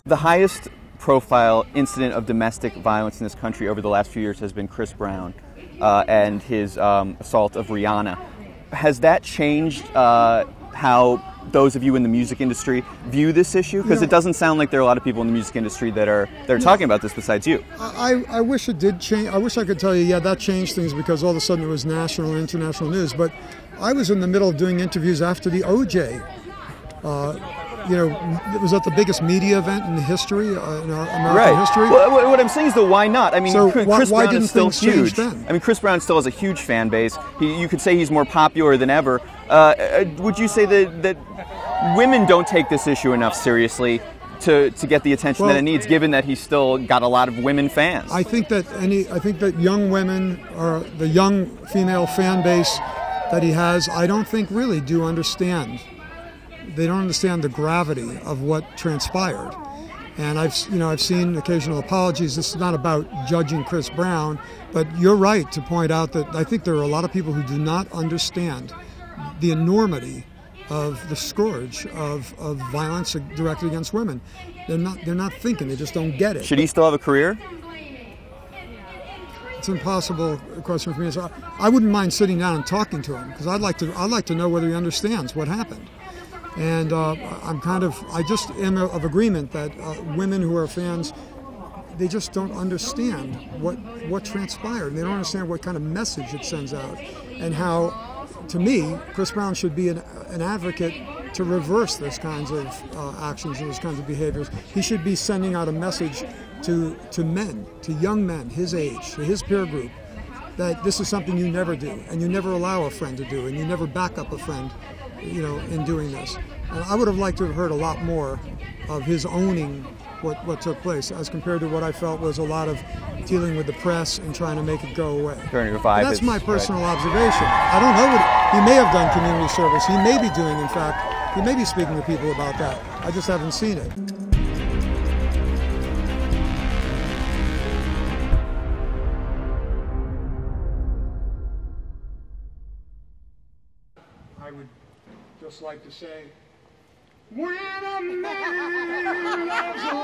The highest profile incident of domestic violence in this country over the last few years has been Chris Brown and his assault of Rihanna. Has that changed how those of you in the music industry view this issue? Because it doesn't sound like there are a lot of people in the music industry that are talking about this besides you. I wish it did change. I wish I could tell you, yeah, that changed things because all of a sudden it was national and international news. But I was in the middle of doing interviews after the OJ. It was at the biggest media event in history, in American history. Well, what I'm saying is, though, why not? I mean, so Chris why Brown didn't is still things change huge. then? I mean, Chris Brown still has a huge fan base. You could say he's more popular than ever. Would you say that women don't take this issue enough seriously to get the attention that it needs, given that he's still got a lot of women fans? I think that young women, or the young female fan base that he has, I don't think really do understand. They don't understand the gravity of what transpired. And I've seen occasional apologies. This is not about judging Chris Brown, but you're right to point out that I think there are a lot of people who do not understand the enormity of the scourge of violence directed against women. They're not thinking. They just don't get it. Should he still have a career? It's an impossible question for me. So I wouldn't mind sitting down and talking to him because I'd like to know whether he understands what happened. And I just am of agreement that women who are fans, they just don't understand what transpired. They don't understand what kind of message it sends out, and how, to me, Chris Brown should be an advocate to reverse those kinds of actions and those kinds of behaviors. He should be sending out a message to men, to young men his age, to his peer group, that this is something you never do, and you never allow a friend to do, and you never back up a friend, in doing this. And I would have liked to have heard a lot more of his owning what took place, as compared to what I felt was a lot of dealing with the press and trying to make it go away. That's my personal observation. I don't know what he may have done community service. He may be doing, in fact, he may be speaking to people about that. I just haven't seen it. I would just like to say, when a man loves a